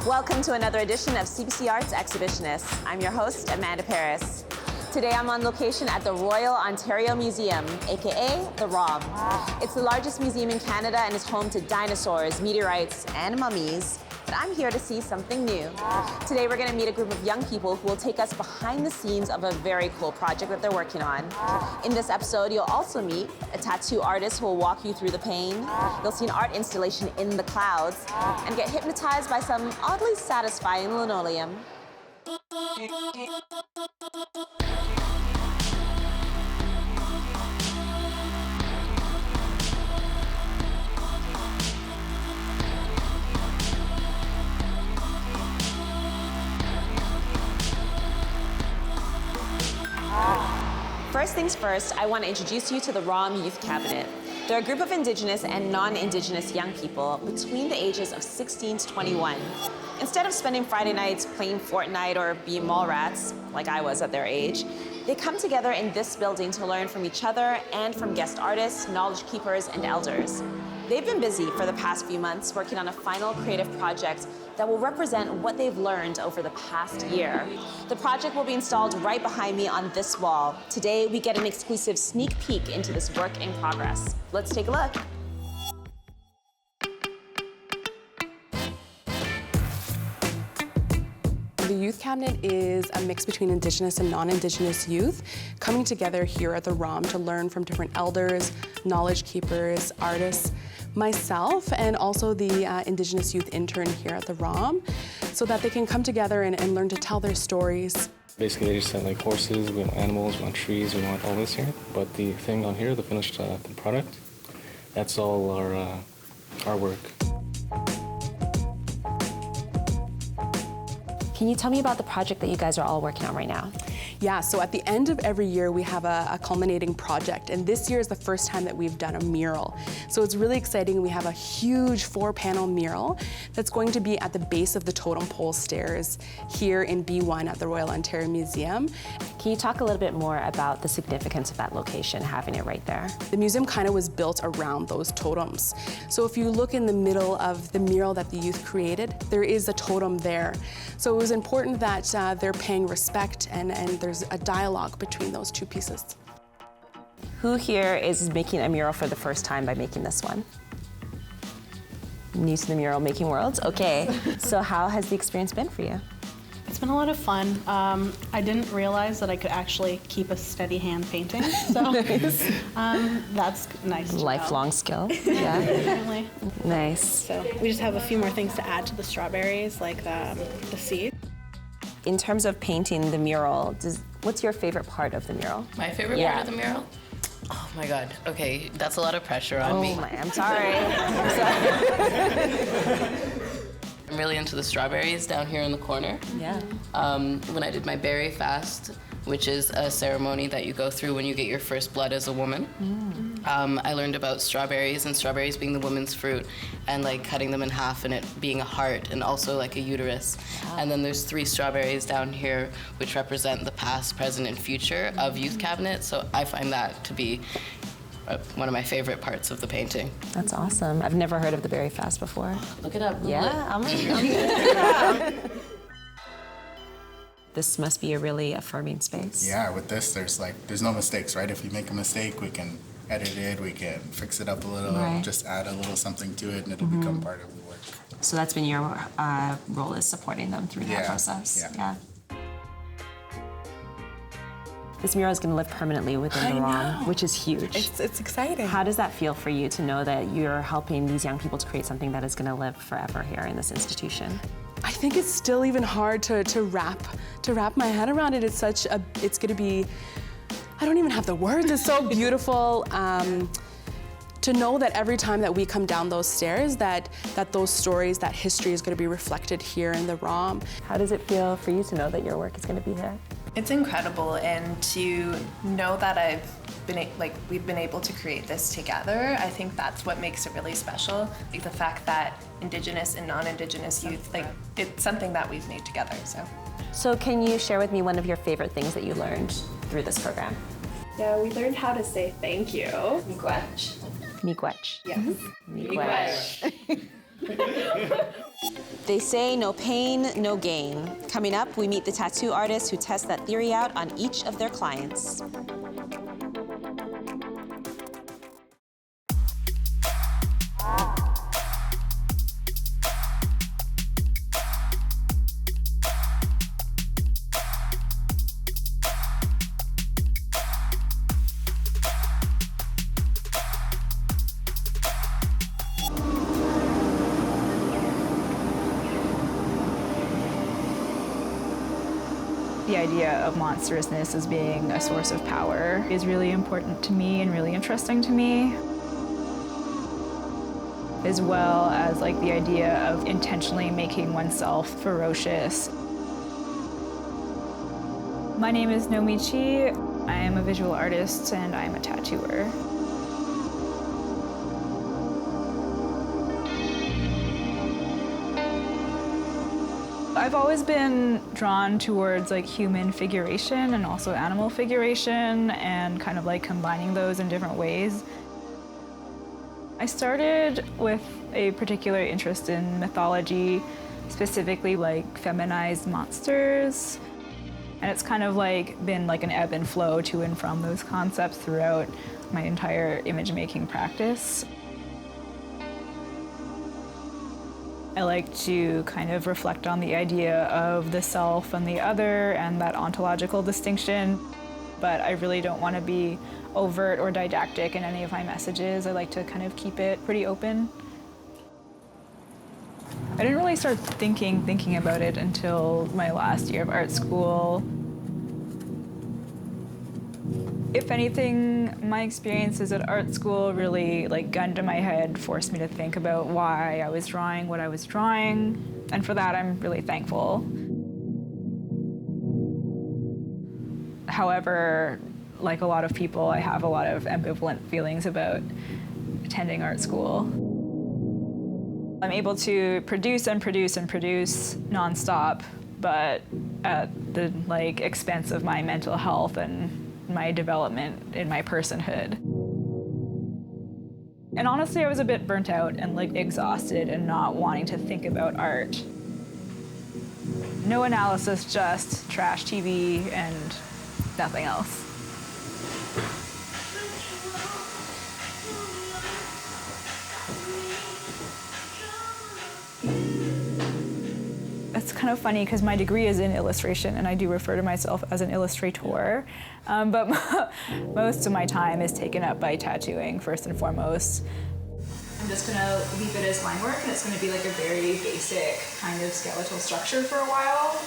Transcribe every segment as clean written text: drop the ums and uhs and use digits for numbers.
Welcome to another edition of CBC Arts Exhibitionists. I'm your host, Amanda Paris. Today I'm on location at the Royal Ontario Museum, aka the ROM. It's the largest museum in Canada and is home to dinosaurs, meteorites, and mummies. But I'm here to see something new. Today we're going to meet a group of young people who will take us behind the scenes of a very cool project that they're working on. In this episode, you'll also meet a tattoo artist who will walk you through the pain. You'll see an art installation in the clouds and get hypnotized by some oddly satisfying linoleum. First things first, I want to introduce you to the ROM Youth Cabinet. They're a group of Indigenous and non-Indigenous young people between the ages of 16 to 21. Instead of spending Friday nights playing Fortnite or being mall rats, like I was at their age, they come together in this building to learn from each other and from guest artists, knowledge keepers, and elders. They've been busy for the past few months working on a final creative project that will represent what they've learned over the past year. The project will be installed right behind me on this wall. Today, we get an exclusive sneak peek into this work in progress. Let's take a look. The Youth Cabinet is a mix between Indigenous and non-Indigenous youth coming together here at the ROM to learn from different elders, knowledge keepers, artists, myself, and also the Indigenous youth intern here at the ROM, so that they can come together and learn to tell their stories. Basically, they just said like horses, we want animals, we want trees, we want all this here. But the thing on here, the finished product, that's all our work. Can you tell me about the project that you guys are all working on right now? Yeah, so at the end of every year, we have a culminating project, and this year is the first time that we've done a mural. So it's really exciting. We have a huge 4-panel mural that's going to be at the base of the totem pole stairs here in B1 at the Royal Ontario Museum. Can you talk a little bit more about the significance of that location, having it right there? The museum kind of was built around those totems. So if you look in the middle of the mural that the youth created, there is a totem there. So it was important that they're paying respect and there's a dialogue between those two pieces. Who here is making a mural for the first time by making this one? New to the mural making worlds? Okay, so how has the experience been for you? It's been a lot of fun. I didn't realize that I could actually keep a steady hand painting, so that's nice to Lifelong know. skill, yeah. Definitely. Nice. So we just have a few more things to add to the strawberries, like the seed. In terms of painting the mural, what's your favorite part of the mural? My favorite part of the mural? Oh my God, okay, that's a lot of pressure on me. I'm sorry. I'm really into the strawberries down here in the corner. Yeah. When I did my berry fast, which is a ceremony that you go through when you get your first blood as a woman. I learned about strawberries and strawberries being the woman's fruit and like cutting them in half and it being a heart and also like a uterus. Wow. And then there's 3 strawberries down here which represent the past, present, and future of Youth Cabinet. So I find that to be one of my favorite parts of the painting. That's awesome. I've never heard of the berry fast before. Look it up. Yeah, I'm gonna This must be a really affirming space. Yeah, with this, there's no mistakes, right? If we make a mistake, we can edit it, we can fix it up a little, Right. just add a little something to it, and it'll become part of the work. So that's been your role, is supporting them through that process. Yeah. This mural is going to live permanently within the ROM, which is huge. It's exciting. How does that feel for you to know that you're helping these young people to create something that is going to live forever here in this institution? I think it's still even hard to wrap my head around it. It's going to be, I don't even have the words. It's so beautiful to know that every time that we come down those stairs, that those stories, that history is going to be reflected here in the ROM. How does it feel for you to know that your work is going to be here? It's incredible, and to know that we've been able to create this together, I think that's what makes it really special. Like the fact that Indigenous and non-Indigenous youth, it's something that we've made together, so. So can you share with me one of your favorite things that you learned through this program? Yeah, we learned how to say thank you. Miigwech. Miigwech. Yes. Miigwech. They say no pain, no gain. Coming up, we meet the tattoo artists who test that theory out on each of their clients. The idea of monstrousness as being a source of power is really important to me and really interesting to me, as well as like the idea of intentionally making oneself ferocious. My name is Nomi Chi. I am a visual artist and I'm a tattooer. I've always been drawn towards like human figuration and also animal figuration and kind of like combining those in different ways. I started with a particular interest in mythology, specifically like feminized monsters. And it's kind of like been like an ebb and flow to and from those concepts throughout my entire image making practice. I like to kind of reflect on the idea of the self and the other and that ontological distinction, but I really don't want to be overt or didactic in any of my messages. I like to kind of keep it pretty open. I didn't really start thinking about it until my last year of art school. If anything, my experiences at art school really like gun to my head, forced me to think about why I was drawing what I was drawing, and for that I'm really thankful. However, like a lot of people, I have a lot of ambivalent feelings about attending art school. I'm able to produce and produce and produce nonstop, but at the like expense of my mental health and my development in my personhood. And honestly, I was a bit burnt out and like exhausted and not wanting to think about art. No analysis, just trash TV and nothing else. It's kind of funny because my degree is in illustration and I do refer to myself as an illustrator, but most of my time is taken up by tattooing first and foremost. I'm just gonna leave it as line work and it's gonna be like a very basic kind of skeletal structure for a while.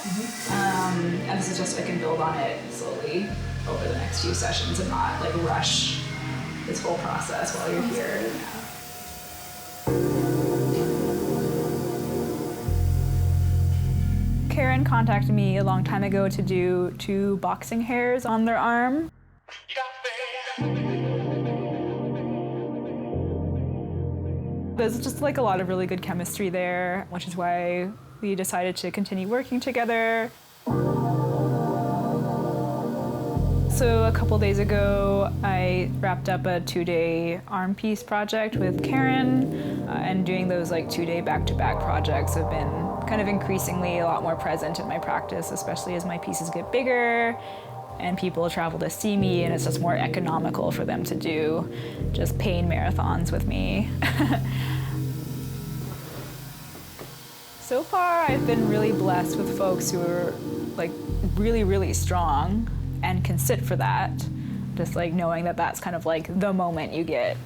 And this is just so I can build on it slowly over the next few sessions and not like rush this whole process while you're here. Karen contacted me a long time ago to do 2 boxing hairs on their arm. There's just like a lot of really good chemistry there, which is why we decided to continue working together. So a couple days ago, I wrapped up a 2-day arm piece project with Karen, and doing those like 2-day back-to-back projects have been kind of increasingly a lot more present in my practice, especially as my pieces get bigger and people travel to see me, and it's just more economical for them to do just pain marathons with me. So far, I've been really blessed with folks who are like really, really strong and can sit for that, just like knowing that that's kind of like the moment you get.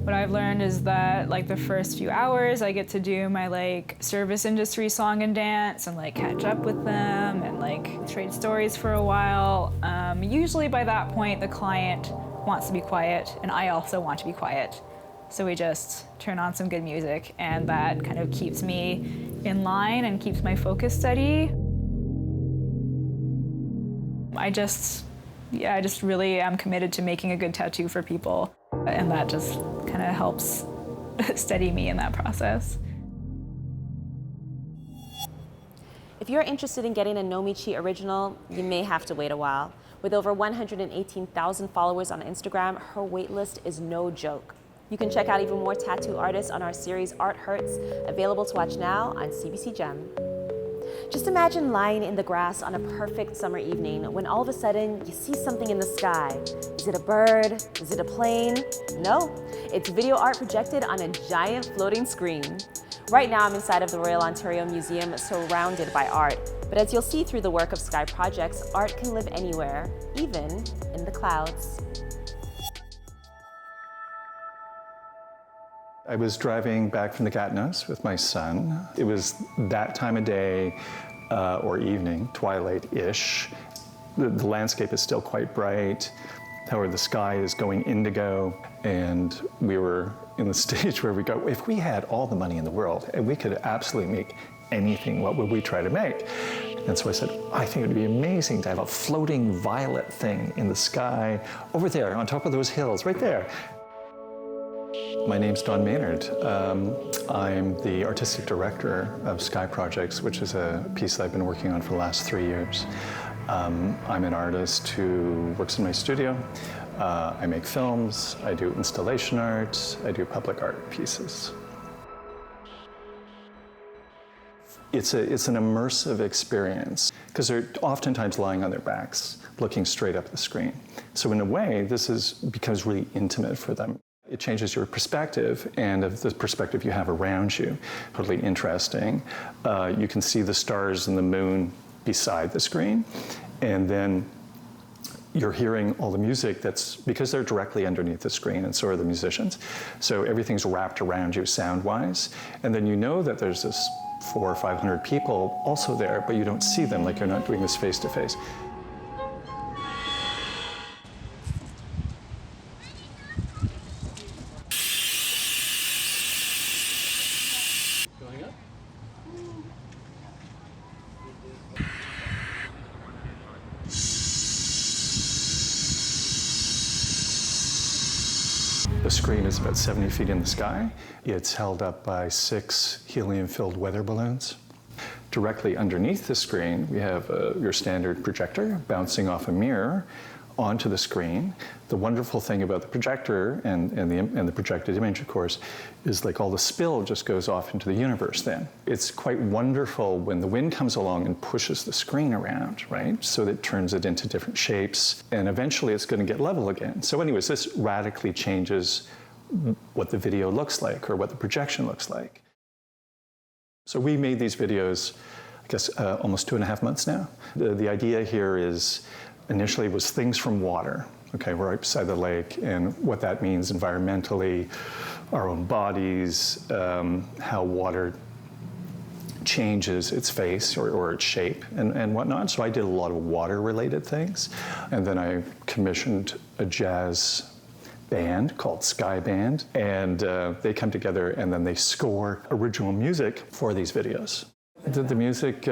What I've learned is that like the first few hours I get to do my like service industry song and dance and like catch up with them and like trade stories for a while. Usually by that point the client wants to be quiet and I also want to be quiet. So we just turn on some good music and that kind of keeps me in line and keeps my focus steady. I just really am committed to making a good tattoo for people, and that just kind of helps steady me in that process. If you're interested in getting a Nomi Chi original, you may have to wait a while. With over 118,000 followers on Instagram, her waitlist is no joke. You can check out even more tattoo artists on our series Art Hurts, available to watch now on CBC Gem. Just imagine lying in the grass on a perfect summer evening when all of a sudden you see something in the sky. Is it a bird? Is it a plane? No, it's video art projected on a giant floating screen. Right now I'm inside of the Royal Ontario Museum surrounded by art. But as you'll see through the work of Skeye Projects, art can live anywhere, even in the clouds. I was driving back from the Gatineaus with my son. It was that time of day or evening, twilight-ish. The landscape is still quite bright. However, the sky is going indigo, and we were in the stage where we go, if we had all the money in the world and we could absolutely make anything, what would we try to make? And so I said, I think it would be amazing to have a floating violet thing in the sky over there on top of those hills, right there. My name's Don Maynard. I'm the artistic director of Skeye Projects, which is a piece that I've been working on for the last 3 years. I'm an artist who works in my studio. I make films, I do installation art, I do public art pieces. It's an immersive experience because they're oftentimes lying on their backs, looking straight up at the screen. So in a way, this becomes really intimate for them. It changes your perspective and of the perspective you have around you. Totally interesting. You can see the stars and the moon beside the screen, and then you're hearing all the music because they're directly underneath the screen, and so are the musicians. So everything's wrapped around you sound-wise, and then you know that there's this 400 or 500 people also there, but you don't see them, like you're not doing this face-to-face. The screen is about 70 feet in the sky. It's held up by 6 helium-filled weather balloons. Directly underneath the screen, we have your standard projector bouncing off a mirror onto the screen. The wonderful thing about the projector and the projected image, of course, is like all the spill just goes off into the universe then. It's quite wonderful when the wind comes along and pushes the screen around, right? So that it turns it into different shapes, and eventually it's going to get level again. So anyways, this radically changes what the video looks like or what the projection looks like. So we made these videos, I guess, almost 2.5 months now. The idea here is, initially was things from water, okay, we're right beside the lake, and what that means environmentally, our own bodies, how water changes its face or its shape and whatnot. So I did a lot of water-related things, and then I commissioned a jazz band called Skye Band, and they come together and then they score original music for these videos. The music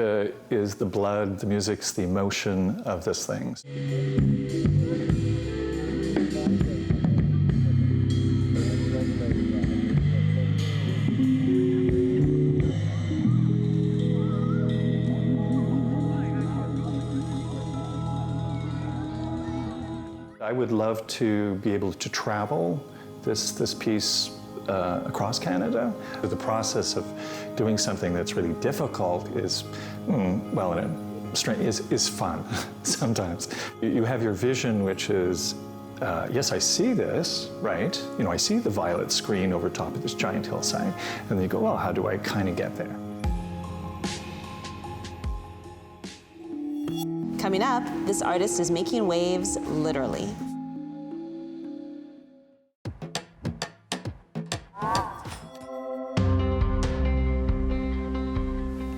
is the blood, the music's the emotion of this thing. I would love to be able to travel this piece across Canada. The process of doing something that's really difficult is, well, is fun sometimes. You have your vision, which is, yes, I see this, right? You know, I see the violet screen over top of this giant hillside, and then you go, well, how do I kind of get there? Coming up, this artist is making waves, literally.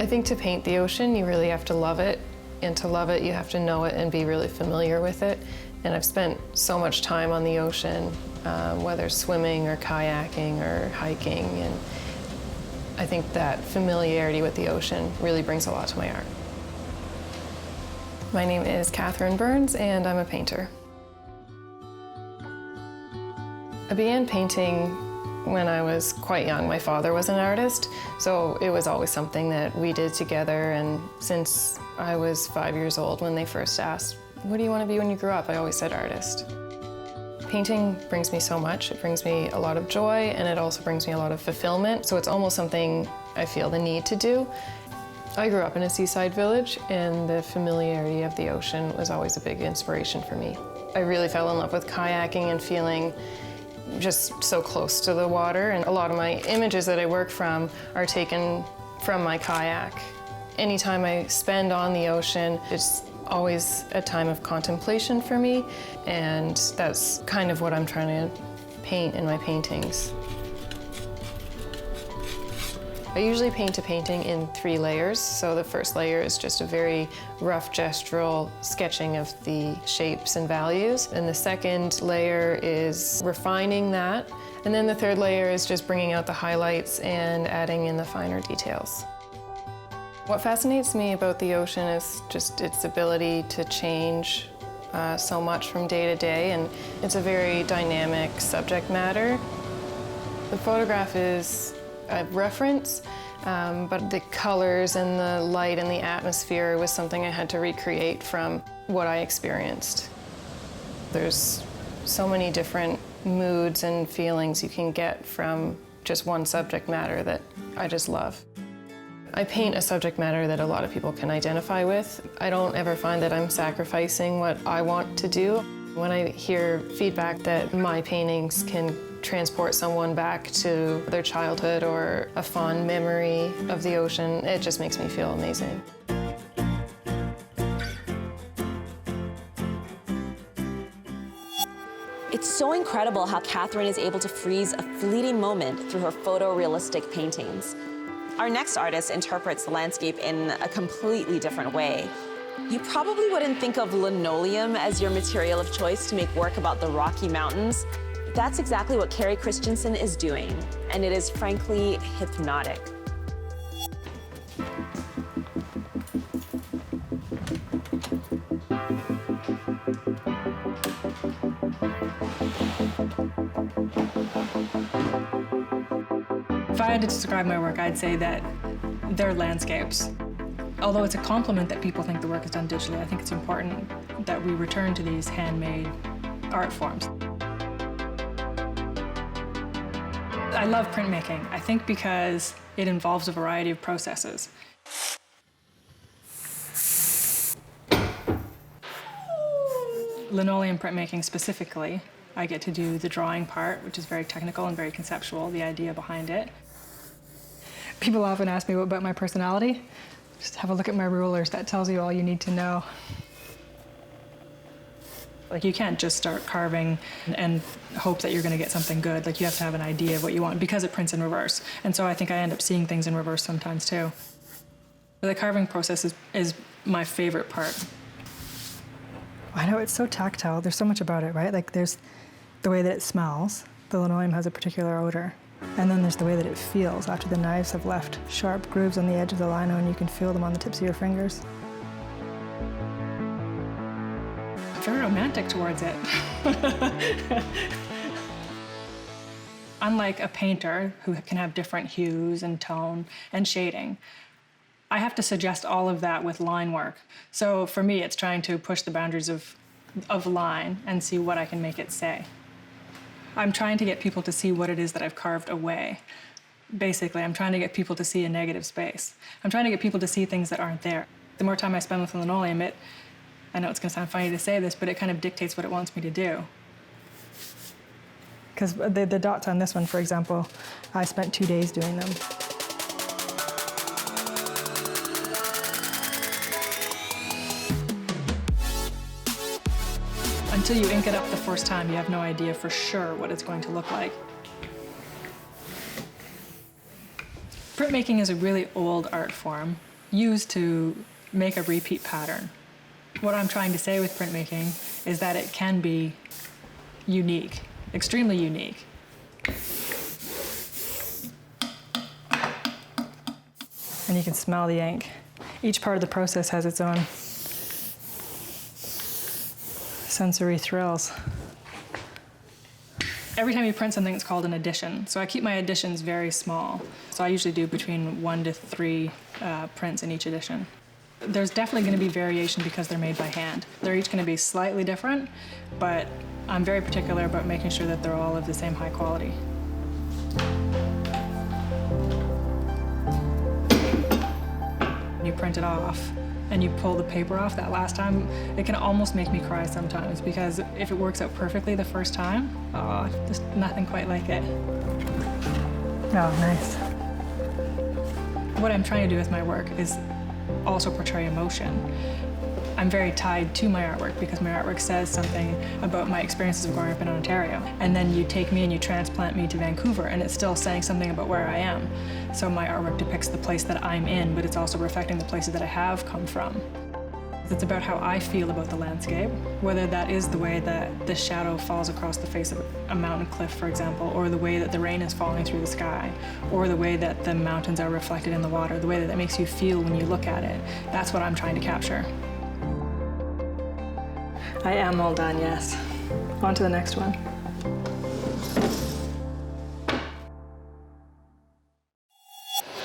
I think to paint the ocean, you really have to love it. And to love it, you have to know it and be really familiar with it. And I've spent so much time on the ocean, whether swimming or kayaking or hiking. And I think that familiarity with the ocean really brings a lot to my art. My name is Katharine Burns, and I'm a painter. I began painting when I was quite young. My father was an artist, so it was always something that we did together. And since I was 5 years old, when they first asked, what do you want to be when you grow up? I always said artist. Painting brings me so much. It brings me a lot of joy, and it also brings me a lot of fulfillment. So it's almost something I feel the need to do. I grew up in a seaside village, and the familiarity of the ocean was always a big inspiration for me. I really fell in love with kayaking and feeling just so close to the water, and a lot of my images that I work from are taken from my kayak. Anytime I spend on the ocean, it's always a time of contemplation for me, and that's kind of what I'm trying to paint in my paintings. I usually paint a painting in 3 layers. So the first layer is just a very rough gestural sketching of the shapes and values. And the second layer is refining that. And then the third layer is just bringing out the highlights and adding in the finer details. What fascinates me about the ocean is just its ability to change so much from day to day, and it's a very dynamic subject matter. The photograph is a reference, but the colors and the light and the atmosphere was something I had to recreate from what I experienced. There's so many different moods and feelings you can get from just one subject matter that I just love. I paint a subject matter that a lot of people can identify with. I don't ever find that I'm sacrificing what I want to do. When I hear feedback that my paintings can transport someone back to their childhood or a fond memory of the ocean, it just makes me feel amazing. It's so incredible how Katharine is able to freeze a fleeting moment through her photorealistic paintings. Our next artist interprets the landscape in a completely different way. You probably wouldn't think of linoleum as your material of choice to make work about the Rocky Mountains. That's exactly what Kari Kristensen is doing, and it is frankly hypnotic. If I had to describe my work, I'd say that they're landscapes. Although it's a compliment that people think the work is done digitally, I think it's important that we return to these handmade art forms. I love printmaking, I think because it involves a variety of processes. Linoleum printmaking specifically, I get to do the drawing part, which is very technical and very conceptual, the idea behind it. People often ask me about my personality. Just have a look at my rulers, that tells you all you need to know. Like, you can't just start carving and hope that you're going to get something good. Like, you have to have an idea of what you want because it prints in reverse. And so I think I end up seeing things in reverse sometimes too. The carving process is my favorite part. I know, it's so tactile. There's so much about it, right? Like, there's the way that it smells. The linoleum has a particular odor. And then there's the way that it feels after the knives have left sharp grooves on the edge of the lino and you can feel them on the tips of your fingers. I'm very romantic towards it. Unlike a painter who can have different hues and tone and shading, I have to suggest all of that with line work. So for me, it's trying to push the boundaries of line and see what I can make it say. I'm trying to get people to see what it is that I've carved away. Basically, I'm trying to get people to see a negative space. I'm trying to get people to see things that aren't there. The more time I spend with linoleum, I know it's going to sound funny to say this, but it kind of dictates what it wants me to do. Because the dots on this one, for example, I spent 2 days doing them. Until you ink it up the first time, you have no idea for sure what it's going to look like. Printmaking is a really old art form used to make a repeat pattern. What I'm trying to say with printmaking is that it can be unique, extremely unique. And you can smell the ink. Each part of the process has its own sensory thrills. Every time you print something, it's called an edition. So I keep my editions very small. So I usually do between 1 to 3 prints in each edition. There's definitely going to be variation because they're made by hand. They're each going to be slightly different, but I'm very particular about making sure that they're all of the same high quality. You print it off and you pull the paper off that last time, it can almost make me cry sometimes, because if it works out perfectly the first time, oh, just nothing quite like it. Oh, nice. What I'm trying to do with my work is also portray emotion. I'm very tied to my artwork because my artwork says something about my experiences of growing up in Ontario. And then you take me and you transplant me to Vancouver, and it's still saying something about where I am. So my artwork depicts the place that I'm in, but it's also reflecting the places that I have come from. It's about how I feel about the landscape, whether that is the way that the shadow falls across the face of a mountain cliff, for example, or the way that the rain is falling through the sky, or the way that the mountains are reflected in the water, the way that makes you feel when you look at it. That's what I'm trying to capture. I am all done, yes. On to the next one.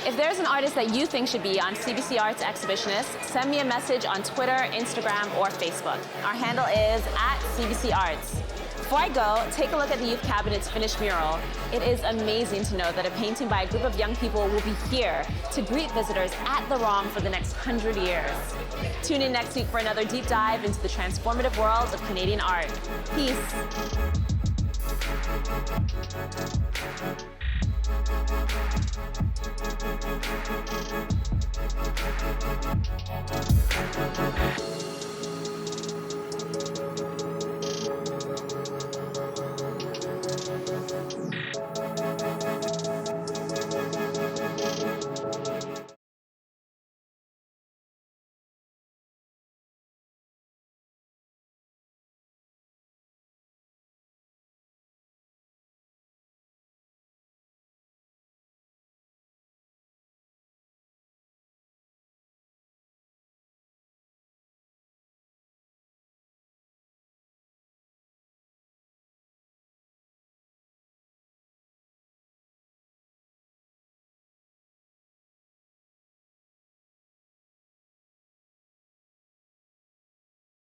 If there's an artist that you think should be on CBC Arts Exhibitionists, send me a message on Twitter, Instagram, or Facebook. Our handle is @CBC Arts. Before I go, take a look at the Youth Cabinet's finished mural. It is amazing to know that a painting by a group of young people will be here to greet visitors at the ROM for the next 100 years. Tune in next week for another deep dive into the transformative world of Canadian art. Peace.